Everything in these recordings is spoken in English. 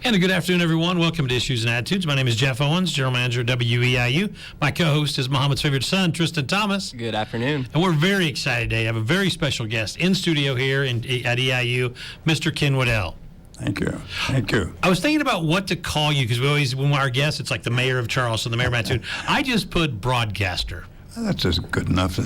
And a good afternoon, everyone. Welcome to Issues and Attitudes. My name is Jeff Owens, General Manager of WEIU. My co-host is Muhammad's favorite son, Tristan Thomas. Good afternoon. And we're very excited today. I have a very special guest in studio here at EIU, Mr. Ken Woodell. Thank you. Thank you. I was thinking about what to call you because we always, when our guest, it's like the mayor of Charleston, the mayor of Mattoon. I just put broadcaster. That's just good enough.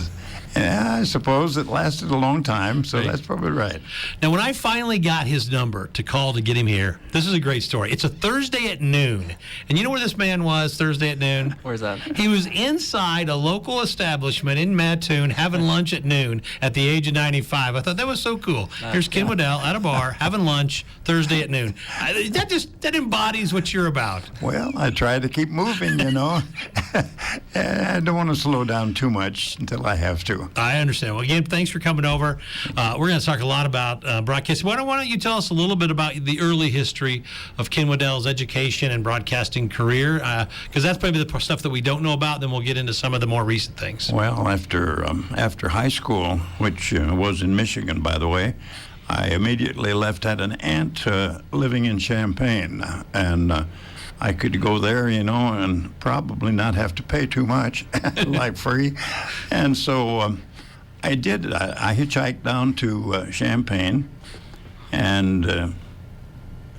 Yeah, I suppose it lasted a long time, so that's probably right. Now, when I finally got his number to call to get him here, this is a great story. It's a Thursday at noon. And you know where this man was Thursday at noon? Where's that? He was inside a local establishment in Mattoon having lunch at noon at the age of 95. I thought that was so cool. Here's Ken Woodell at a bar having lunch Thursday at noon. That embodies what you're about. Well, I try to keep moving, you know. I don't want to slow down too much until I have to. I understand. Well, again, thanks for coming over. We're going to talk a lot about broadcasting. Why don't you tell us a little bit about the early history of Ken Woodell's education and broadcasting career? Because that's probably the stuff that we don't know about. Then we'll get into some of the more recent things. Well, after high school, which was in Michigan, by the way, I immediately left. Had an aunt living in Champaign, and I could go there, you know, and probably not have to pay too much, like free. And so I did. I hitchhiked down to Champaign and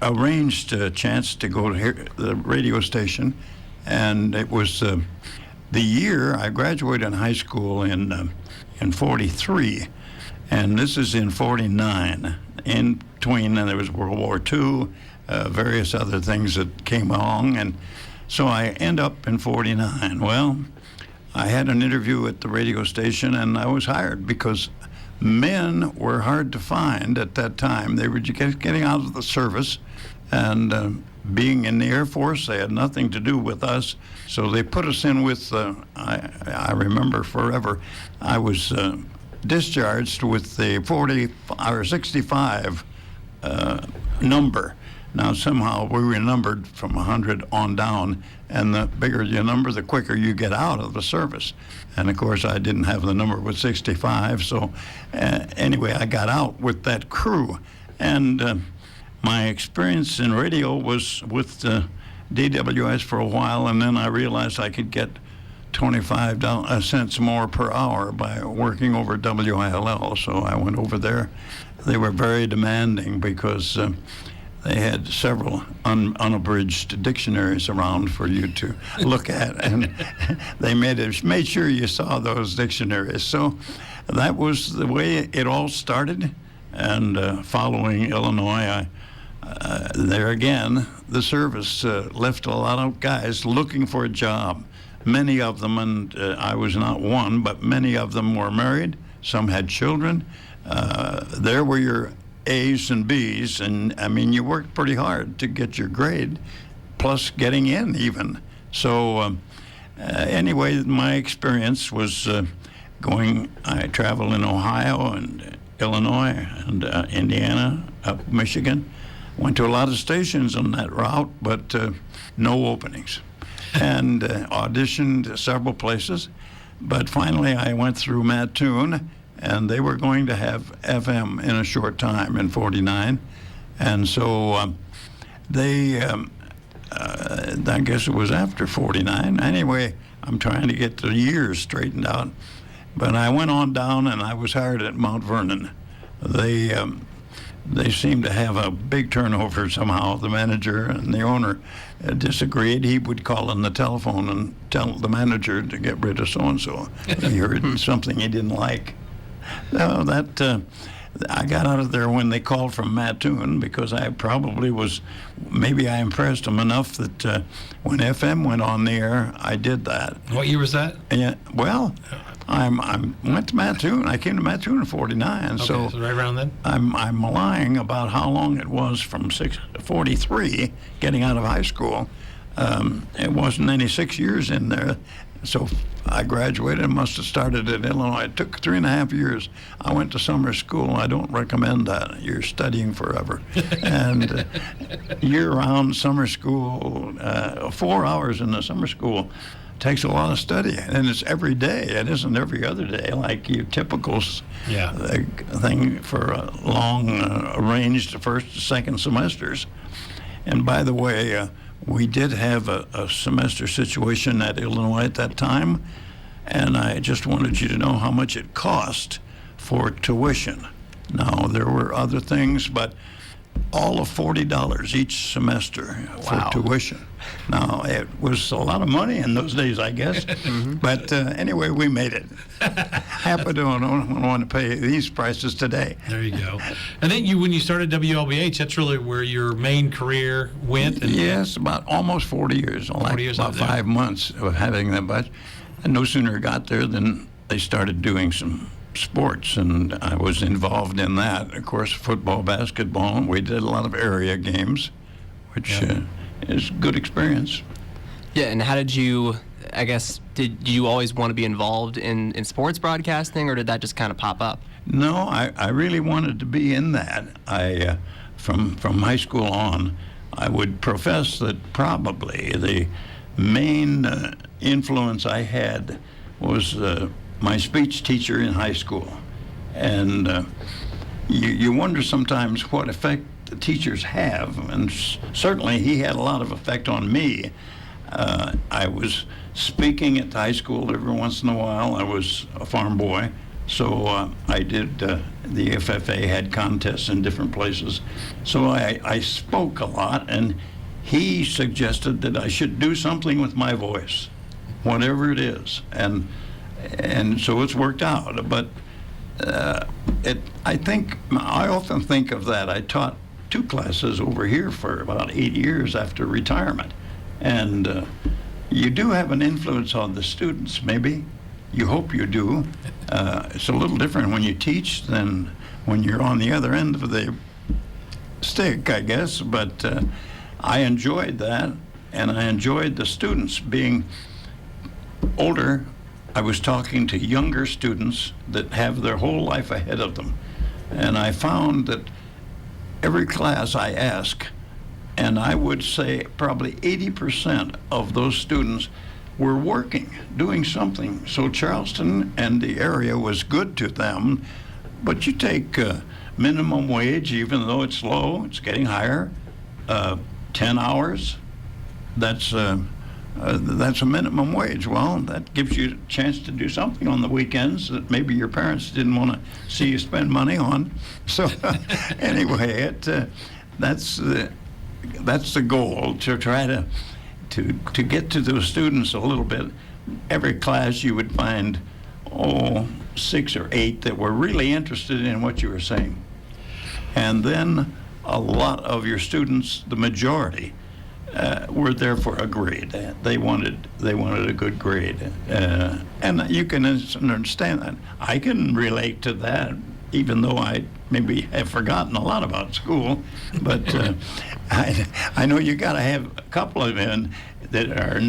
arranged a chance to go to the radio station. And it was the year I graduated in high school in 43. And this is in 49. In between, and there was World War II. Various other things that came along, and so I end up in 49. Well, I had an interview at the radio station, and I was hired because men were hard to find at that time. They were just getting out of the service, and being in the Air Force, they had nothing to do with us, so they put us in with, I remember forever, I was discharged with the 40 or 65 number. Now, somehow we were numbered from 100 on down, and the bigger your number, the quicker you get out of the service. And, of course, I didn't have the number with 65, so anyway, I got out with that crew. And my experience in radio was with DWS for a while, and then I realized I could get 25 cents more per hour by working over WILL, so I went over there. They were very demanding because they had several unabridged dictionaries around for you to look at, and they made sure you saw those dictionaries. So that was the way it all started. And following Illinois, there again, the service left a lot of guys looking for a job. Many of them, and I was not one, but many of them were married. Some had children. There were your A's and B's, and I mean, you worked pretty hard to get your grade, plus getting in even. So anyway, my experience was I traveled in Ohio and Illinois and Indiana, up Michigan. Went to a lot of stations on that route, but no openings. And auditioned several places. But finally, I went through Mattoon, and they were going to have FM in a short time in 49. And so I guess it was after 49. Anyway, I'm trying to get the years straightened out. But I went on down, and I was hired at Mount Vernon. They seemed to have a big turnover somehow. The manager and the owner disagreed. He would call on the telephone and tell the manager to get rid of so-and-so. He heard something he didn't like. So I got out of there when they called from Mattoon because I probably maybe I impressed them enough that when FM went on the air, I did that. What year was that? Yeah, well, I went to Mattoon. I came to Mattoon in 49. Okay, so right around then? I'm lying about how long it was from 43, getting out of high school. It wasn't any 6 years in there. So I graduated and must have started at Illinois. It took 3.5 years. I went to summer school. I don't recommend that. You're studying forever. And year-round summer school, 4 hours in the summer school takes a lot of study. And it's every day. It isn't every other day like your typical thing for long arranged first, second semesters. And by the way, we did have a semester situation at Illinois at that time, and I just wanted you to know how much it cost for tuition. Now, there were other things, but all of $40 each semester for tuition. Now, it was a lot of money in those days, I guess. But anyway, we made it. Happy to want to pay these prices today. There you go. And then when you started WLBH, that's really where your main career went? Yes, about almost 40 years. 40 years about there. 5 months of having that. But no sooner got there than they started doing some sports, and I was involved in that. Of course, football, basketball. We did a lot of area games, which is good experience. Yeah, and how did you, I guess, did you always want to be involved in sports broadcasting, or did that just kind of pop up? No, I really wanted to be in that. I from high school on, I would profess that probably the main influence I had was my speech teacher in high school. And you wonder sometimes what effect the teachers have, and certainly he had a lot of effect on me. I was speaking at the high school every once in a while. I was a farm boy, so I did, the FFA had contests in different places. So I spoke a lot, and he suggested that I should do something with my voice, whatever it is. And so it's worked out. But I often think of that. I taught 2 classes over here for about 8 years after retirement. And you do have an influence on the students, maybe. You hope you do. It's a little different when you teach than when you're on the other end of the stick, I guess. But I enjoyed that, and I enjoyed the students being older. I was talking to younger students that have their whole life ahead of them. And I found that every class I ask, and I would say probably 80% of those students were working, doing something. So Charleston and the area was good to them. But you take minimum wage, even though it's low, it's getting higher, 10 hours, that's a minimum wage. Well, that gives you a chance to do something on the weekends that maybe your parents didn't want to see you spend money on. So anyway, that's the goal, to try to get to those students a little bit. Every class you would find 6 or 8 that were really interested in what you were saying, and then a lot of your students, the majority, were there for a grade. They wanted a good grade, and you can understand that. I can relate to that, even though I maybe have forgotten a lot about school. But I know you got to have a couple of them that are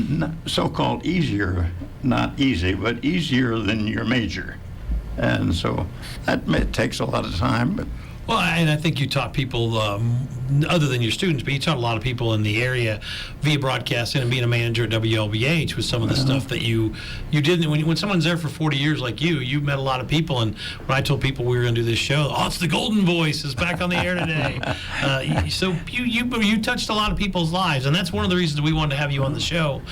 so-called easier, not easy, but easier than your major, and so that takes a lot of time. But Well, and I think you taught people, other than your students, but you taught a lot of people in the area via broadcasting and being a manager at WLBH with some of the stuff that you did. When someone's there for 40 years like you met a lot of people. And when I told people we were going to do this show, it's the Golden Voice is back on the air today. So you touched a lot of people's lives, and that's one of the reasons we wanted to have you on the show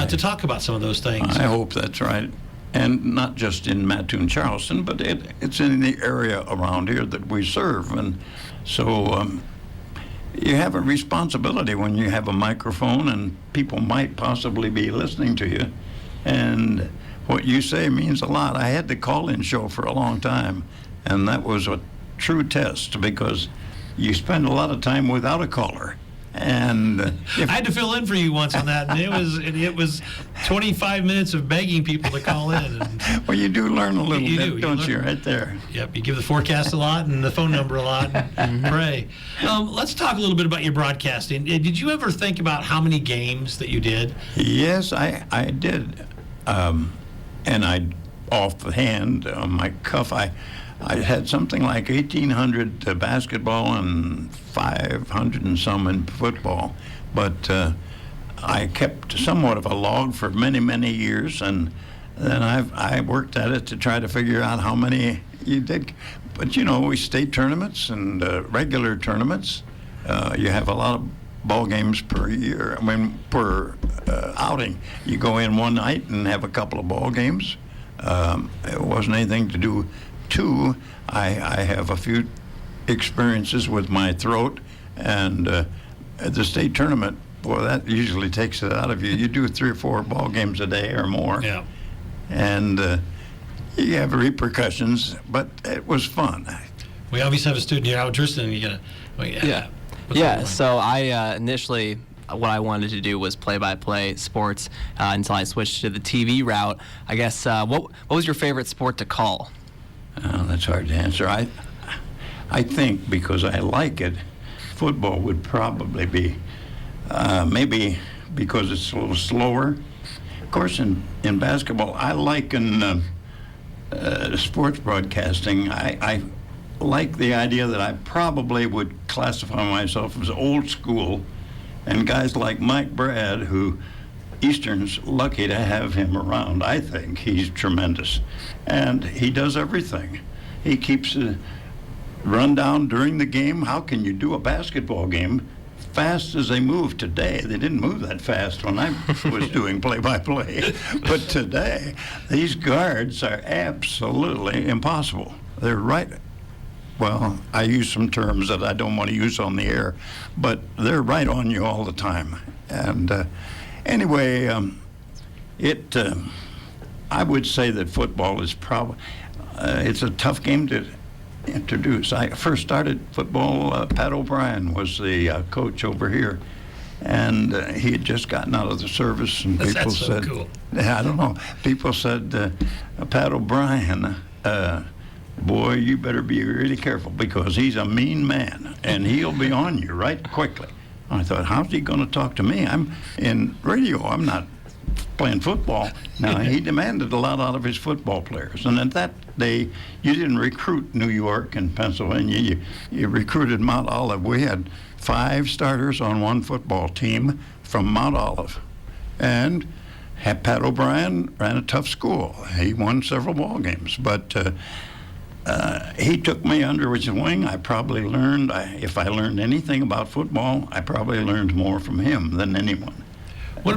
to talk about some of those things. I hope that's right. And not just in Mattoon, Charleston, but it's in the area around here that we serve. And so you have a responsibility when you have a microphone and people might possibly be listening to you. And what you say means a lot. I had the call-in show for a long time, and that was a true test because you spend a lot of time without a caller. And I had to fill in for you once on that, and it was 25 minutes of begging people to call in. And well, you do learn a little bit, don't you, learn. right there? Yep, you give the forecast a lot and the phone number a lot, and pray. Let's talk a little bit about your broadcasting. Did you ever think about how many games that you did? Yes, I did. And I, off the hand, on my cuff, I had something like 1,800 basketball and 500 and some in football. But I kept somewhat of a log for many, many years, and then I worked at it to try to figure out how many you did. But, we state tournaments and regular tournaments. You have a lot of ball games per year. I mean, per outing. You go in one night and have a couple of ball games. It wasn't anything to do. Two, I have a few experiences with my throat, and at the state tournament, boy, that usually takes it out of you. You do 3 or 4 ball games a day or more. Yeah. And you have repercussions, but it was fun. We obviously have a student here, Tristan. You gotta. Well, Yeah. What's Yeah. that So I initially, what I wanted to do was play-by-play sports until I switched to the TV route. I guess what was your favorite sport to call? That's hard to answer. I think because I like it, football would probably be maybe because it's a little slower. Of course, in basketball, I liken sports broadcasting. I like the idea that I probably would classify myself as old school, and guys like Mike Brad, who Eastern's lucky to have him around. I think he's tremendous, and he does everything. He keeps a rundown during the game. How can you do a basketball game fast as they move today? They didn't move that fast when I was doing play-by-play, but today these guards are absolutely impossible. They're right. Well, I use some terms that I don't want to use on the air, but they're right on you all the time. And anyway, I would say that football is probably, it's a tough game to introduce. I first started football, Pat O'Brien was the coach over here, and he had just gotten out of the service, and people That's so said, cool. I don't know, people said, Pat O'Brien, boy, you better be really careful because he's a mean man and he'll be on you right quickly. I thought, how's he going to talk to me? I'm in radio. I'm not playing football. Now, he demanded a lot out of his football players. And at that day, you didn't recruit New York and Pennsylvania. You recruited Mount Olive. We had 5 starters on one football team from Mount Olive. And Pat O'Brien ran a tough school. He won several ball games. But he took me under his wing. I probably learned, if I learned anything about football, I probably learned more from him than anyone. What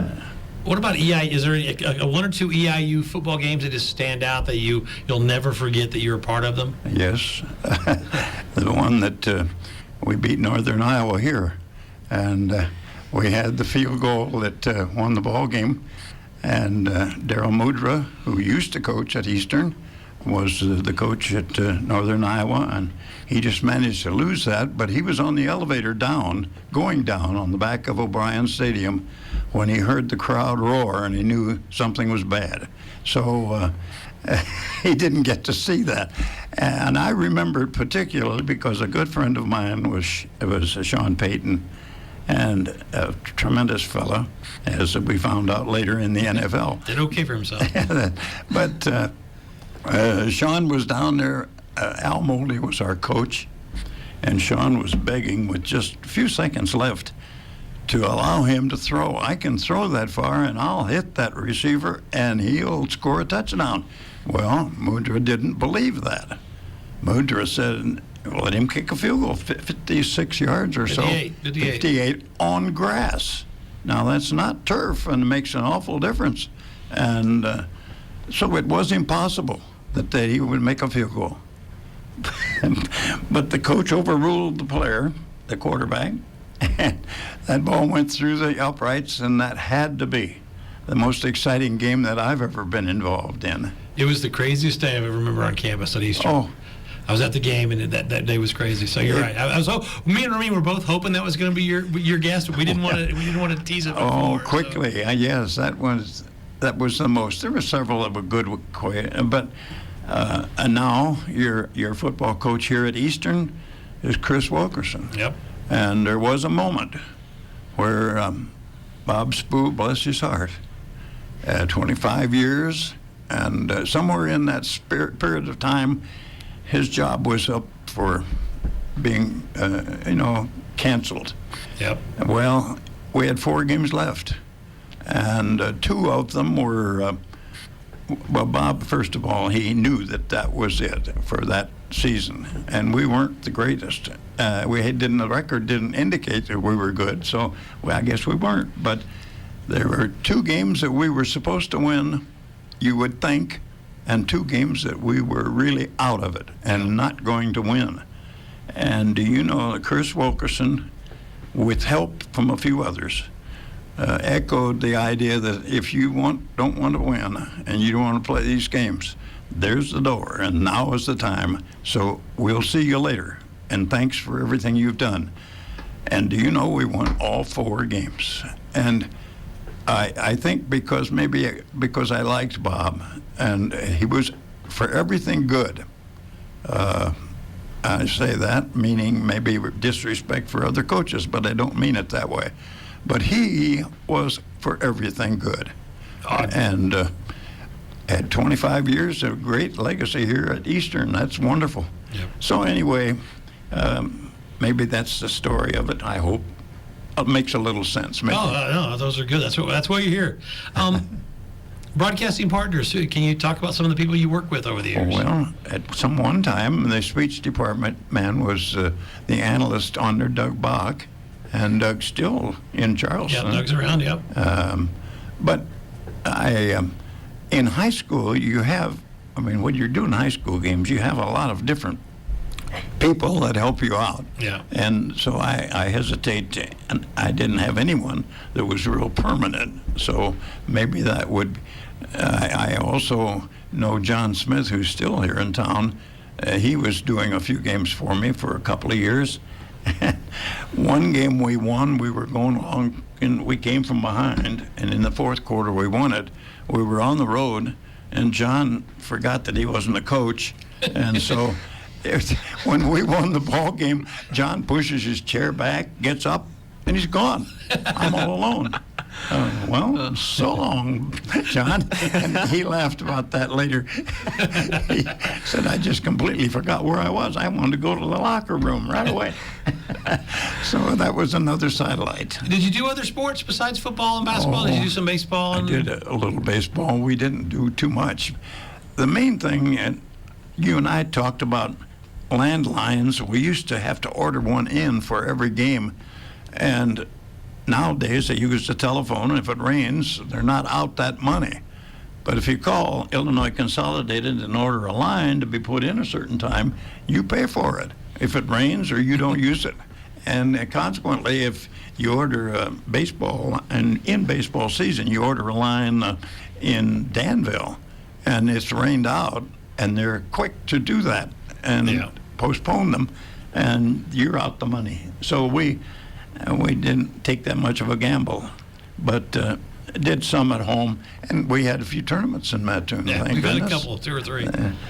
about EIU? Is there a 1 or 2 EIU football games that just stand out that you'll never forget that you were part of them? Yes. The one that we beat Northern Iowa here. And we had the field goal that won the ball game. And Darryl Mudra, who used to coach at Eastern, was the coach at Northern Iowa, and he just managed to lose that, but he was on the elevator going down on the back of O'Brien Stadium when he heard the crowd roar and he knew something was bad. So he didn't get to see that. And I remember it particularly because a good friend of mine was Sean Payton, and a tremendous fellow, as we found out later in the NFL. Did okay for himself. But Sean was down there. Al Moldy was our coach, and Sean was begging with just a few seconds left to allow him to throw. I can throw that far, and I'll hit that receiver, and he'll score a touchdown. Well, Mudra didn't believe that. Mudra said, let him kick a field goal, 56 yards or so. 58 on grass. Now, that's not turf, and it makes an awful difference. And so it was impossible that he would make a field goal. But the coach overruled the player, the quarterback, and that ball went through the uprights, and that had to be the most exciting game that I've ever been involved in. It was the craziest day I ever remember on campus at Eastern. Oh. I was at the game, and that day was crazy. So you're right. Me and Ramin were both hoping that was going to be your guest, but we didn't want to tease it before. Oh, quickly. So. Yes, that was the most. There were several that were good, but and now your football coach here at Eastern is Chris Wilkerson. Yep. And there was a moment where Bob Spoo, bless his heart, 25 years, and somewhere in that period of time, his job was up for being, canceled. Yep. Well, we had 4 games left, and 2 of them were Well, Bob, first of all, he knew that that was it for that season, and we weren't the greatest. The record didn't indicate that we were good, so I guess we weren't. But there were 2 games that we were supposed to win, you would think, and 2 games that we were really out of it and not going to win. And do you know that Chris Wilkerson, with help from a few others, echoed the idea that if you don't want to win and you don't want to play these games, there's the door, and now is the time. So we'll see you later, and thanks for everything you've done. And do you know we won all 4 games? And I think because I liked Bob, and he was for everything good. I say that meaning maybe disrespect for other coaches, but I don't mean it that way. But he was for everything good. And had 25 years of great legacy here at Eastern. That's wonderful. Yep. So anyway, maybe that's the story of it, I hope. It makes a little sense. Maybe. No, those are good. That's why you're here. Broadcasting partners, can you talk about some of the people you work with over the years? Well, at one time, the speech department man was the analyst under Doug Bach, and Doug's still in Charleston. Yeah, Doug's around, yep. But in high school, when you're doing high school games, you have a lot of different people that help you out. Yeah. And so I hesitate, and I didn't have anyone that was real permanent. So maybe that would. I also know John Smith, who's still here in town. He was doing a few games for me for a couple of years. One game we won, we were going along, and we came from behind, and in the 4th quarter we won it. We were on the road, and John forgot that he wasn't a coach, and so when we won the ball game, John pushes his chair back, gets up, and he's gone. I'm all alone. Well, so long, John. And he laughed about that later. He said, I just completely forgot where I was. I wanted to go to the locker room right away. So that was another satellite. Did you do other sports besides football and basketball? Did you do some baseball? I did a little baseball. We didn't do too much. The main thing, and you and I talked about landlines. We used to have to order one in for every game. And nowadays, they use the telephone, and if it rains, they're not out that money. But if you call Illinois Consolidated and order a line to be put in a certain time, you pay for it if it rains or you don't use it. And consequently, if you order baseball, and in baseball season, you order a line in Danville, and it's rained out, and they're quick to do that and postpone them, and you're out the money. So we didn't take that much of a gamble, but did some at home, and we had a few tournaments in Mattoon. Yeah, thank we've had a goodness. couple, 2 or 3.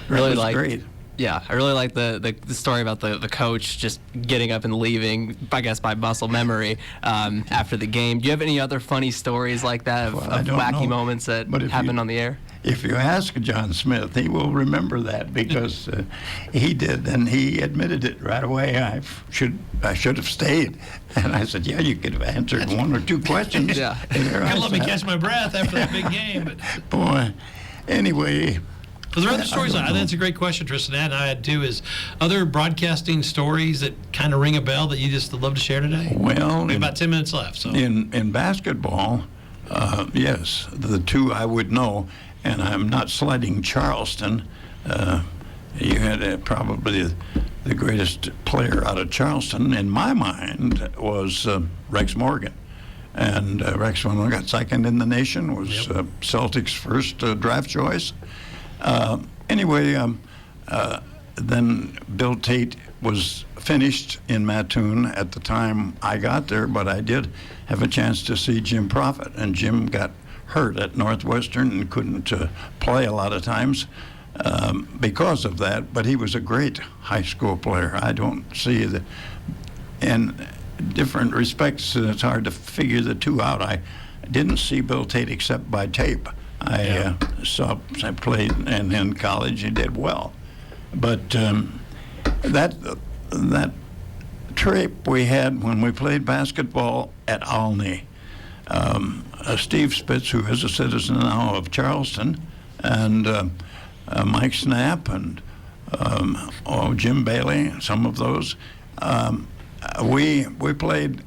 Really was like great. Yeah, I really like the story about the coach just getting up and leaving, I guess by muscle memory, after the game. Do you have any other funny stories like that of wacky moments that happened on the air? If you ask John Smith, he will remember that because he did, and he admitted it right away. I should have stayed, and I said, "Yeah, you could have answered 1 or 2 questions." Yeah, let me catch my breath after that big game. But boy, anyway. Are there other stories? I think that's a great question, Tristan. And I had too. Is other broadcasting stories that kind of ring a bell that you just would love to share today? Well, we have about 10 minutes left. So in basketball, yes, the 2 I would know. And I'm not slighting Charleston. You had probably the greatest player out of Charleston, in my mind, was Rex Morgan. And Rex, when I got 2nd in the nation, was Celtics' first draft choice. Anyway, then Bill Tate was finished in Mattoon at the time I got there, but I did have a chance to see Jim Profit, and Jim got hurt at Northwestern and couldn't play a lot of times because of that, but he was a great high school player. I don't see that. In different respects, it's hard to figure the 2 out. I didn't see Bill Tate except by tape. I played, and in college he did well. But that trip we had when we played basketball at Olney, Steve Spitz, who is a citizen now of Charleston, and Mike Snap and Jim Bailey, some of those. We played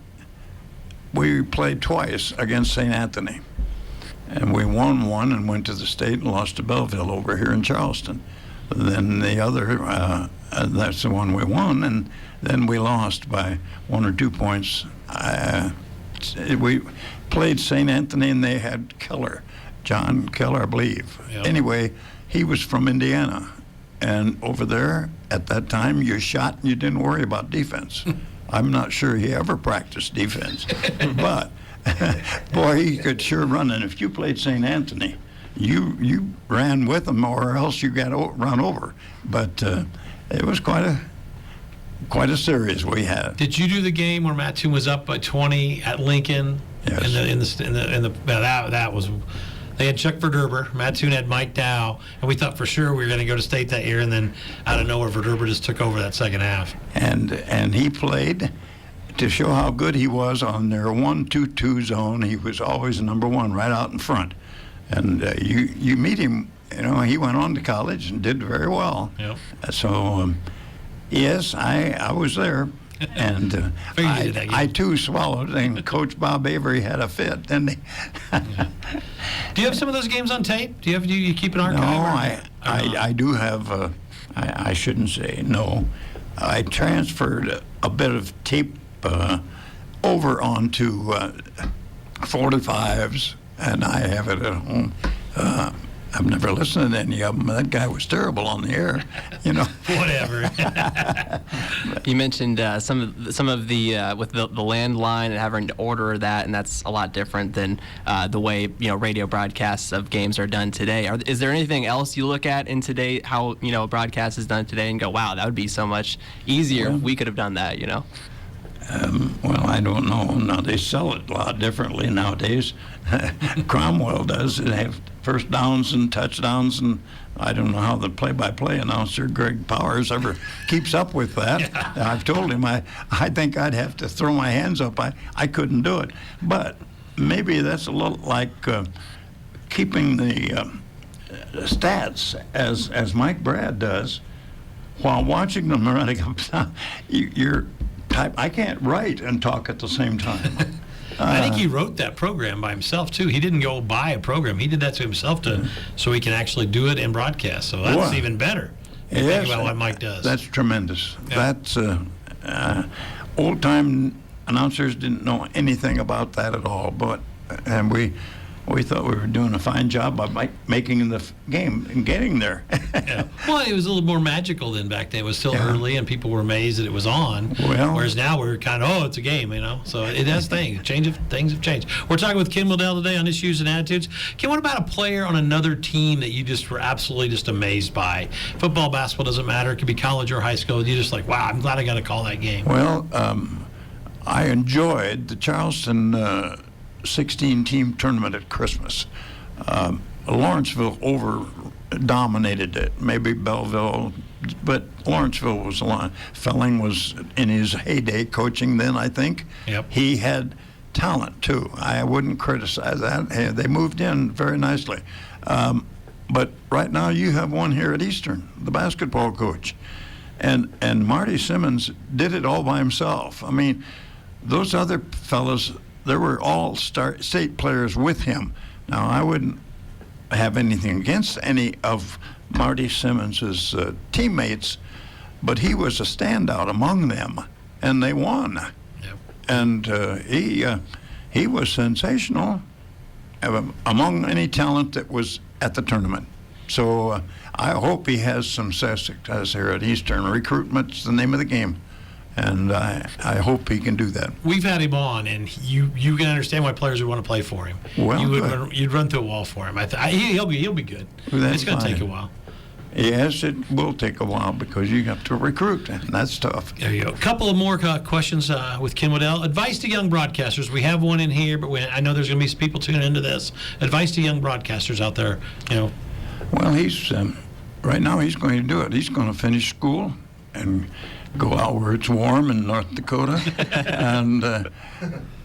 twice against St. Anthony, and we won one and went to the state and lost to Belleville over here in Charleston. Then the other, that's the one we won, and then we lost by 1 or 2 points. We played St. Anthony, and they had John Keller, I believe. Yep. Anyway, he was from Indiana, and over there at that time, you shot and you didn't worry about defense. I'm not sure he ever practiced defense, but boy, he could sure run. And if you played St. Anthony, you ran with them, or else you got run over. But it was quite a series we had. Did you do the game where Mattoon was up by 20 at Lincoln? Yes. That was. They had Chuck Verderber, Mattoon had Mike Dow, and we thought for sure we were going to go to state that year, and then out of nowhere, Verderber just took over that second half. And he played to show how good he was on their 1-2-2 zone. He was always number one right out in front. And you meet him, he went on to college and did very well. Yep. So, yes, I was there. And I too swallowed, and Coach Bob Avery had a fit, didn't he? Yeah. Do you have some of those games on tape? Do you keep an archive? No, I do have. I shouldn't say no. I transferred a bit of tape over onto 45s, and I have it at home. I've never listened to any of them. That guy was terrible on the air, Whatever. You mentioned some of the with the landline and having to order that, and that's a lot different than the way radio broadcasts of games are done today. Is there anything else you look at in today, how a broadcast is done today, and go, wow, that would be so much easier if we could have done that, Well, I don't know. Now, they sell it a lot differently nowadays. Cromwell does. They have first downs and touchdowns, and I don't know how the play-by-play announcer, Greg Powers, ever keeps up with that. Yeah. I've told him I think I'd have to throw my hands up. I couldn't do it. But maybe that's a little like keeping the stats, as Mike Brad does, while watching them running up and down. You're I can't write and talk at the same time. I think he wrote that program by himself too. He didn't go buy a program. He did that to himself so he can actually do it and broadcast. So that's even better. Think about what Mike does. That's tremendous. Yeah. That's old-time announcers didn't know anything about that at all. And we thought we were doing a fine job by making the game and getting there. Yeah. Well, it was a little more magical then back then. It was still early, and people were amazed that it was on. Well, whereas now we're kind of, it's a game, So it has things. Things have changed. We're talking with Ken Woodell today on Issues and Attitudes. Ken, what about a player on another team that you just were absolutely just amazed by? Football, basketball, doesn't matter. It could be college or high school. You're just like, wow, I'm glad I got to call that game. Well, I enjoyed the Charleston 16-team tournament at Christmas. Lawrenceville over-dominated it. Maybe Belleville, but Lawrenceville was a lot. Felling was in his heyday coaching then, I think. Yep. He had talent, too. I wouldn't criticize that. Hey, they moved in very nicely. But right now you have one here at Eastern, the basketball coach. And Marty Simmons did it all by himself. I mean, those other fellows, there were all state players with him. Now, I wouldn't have anything against any of Marty Simmons's teammates, but he was a standout among them, and they won. Yep. And he was sensational among any talent that was at the tournament. So I hope he has some success here at Eastern. Recruitment's the name of the game. And I hope he can do that. We've had him on, and you can understand why players would want to play for him. Well, you'd run through a wall for him. He'll be good. It's going to take a while. Yes, it will take a while because you have to recruit, and that's tough. There you go. A couple of more questions with Ken Woodell. Advice to young broadcasters. We have one in here, but I know there's going to be some people tuning into this. Advice to young broadcasters out there. Well, he's right now he's going to do it. He's going to finish school and go out where it's warm in North Dakota, and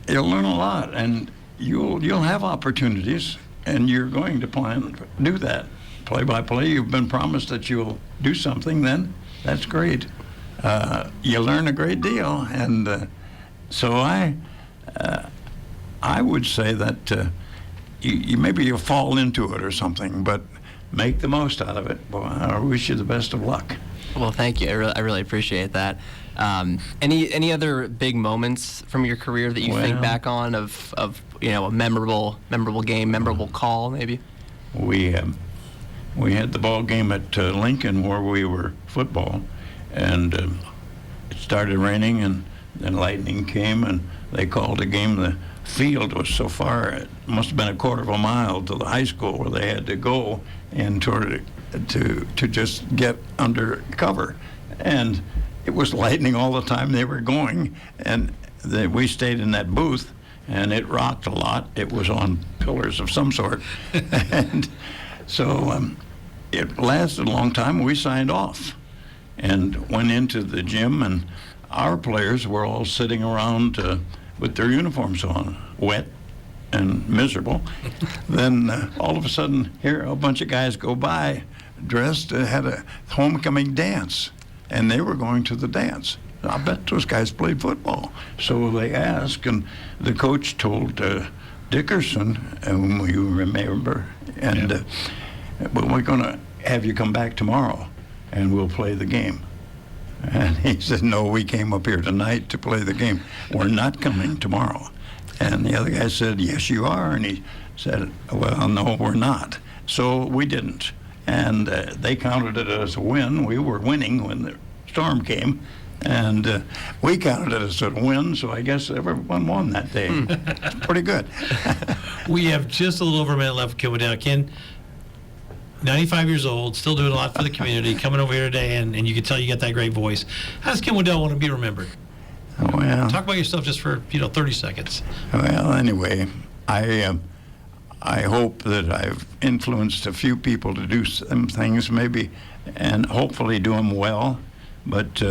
you'll learn a lot, and you'll have opportunities, and you're going to plan to do that. play-by-play, you've been promised that you'll do something, then that's great. You learn a great deal, and so I would say that maybe you'll fall into it or something, but make the most out of it. Boy, I wish you the best of luck. Well, thank you. I really appreciate that. Any other big moments from your career that you think back on of a memorable game, memorable call, maybe? We had the ball game at Lincoln where we were football, and it started raining, and then lightning came, and they called a game. The field was so far, it must have been a quarter of a mile to the high school where they had to go in to just get under cover. And it was lightning all the time they were going, and we stayed in that booth, and it rocked a lot. It was on pillars of some sort. And so it lasted a long time. We signed off and went into the gym, and our players were all sitting around with their uniforms on, wet and miserable. Then all of a sudden, here a bunch of guys go by dressed, had a homecoming dance, and they were going to the dance. I bet those guys played football. So they asked, and the coach told Dickerson, whom you remember, and but we're going to have you come back tomorrow, and we'll play the game. And he said, no, we came up here tonight to play the game. We're not coming tomorrow. And the other guy said, yes, you are. And he said, well, no, we're not. So we didn't. And they counted it as a win. We were winning when the storm came. And we counted it as a win, so I guess everyone won that day. It's pretty good. We have just a little over a minute left, Ken Woodell. Ken, 95 years old, still doing a lot for the community, coming over here today, and you can tell you got that great voice. How does Ken Woodell want to be remembered? Well, talk about yourself just for 30 seconds. Well, anyway, I hope that I've influenced a few people to do some things, maybe, and hopefully do them well. But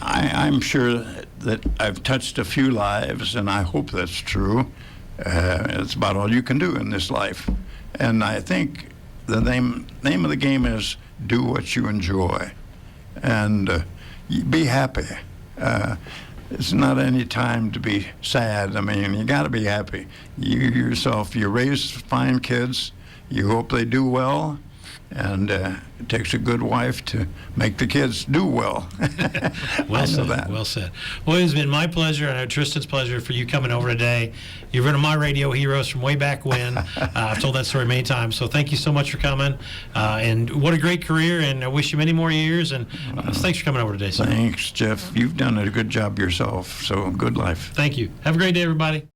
I'm sure that I've touched a few lives, and I hope that's true. It's about all you can do in this life, and I think the name of the game is do what you enjoy, and be happy. It's not any time to be sad. I mean, you got to be happy. You yourself, you raise fine kids. You hope they do well, and it takes a good wife to make the kids do well. Well said. Well said. Well, it's been my pleasure, and Tristan's pleasure for you coming over today. You're one of my radio heroes from way back when. I've told that story many times, so thank you so much for coming. And what a great career, and I wish you many more years. And thanks for coming over today, sir. Thanks, Jeff. You've done a good job yourself, so good life. Thank you. Have a great day, everybody.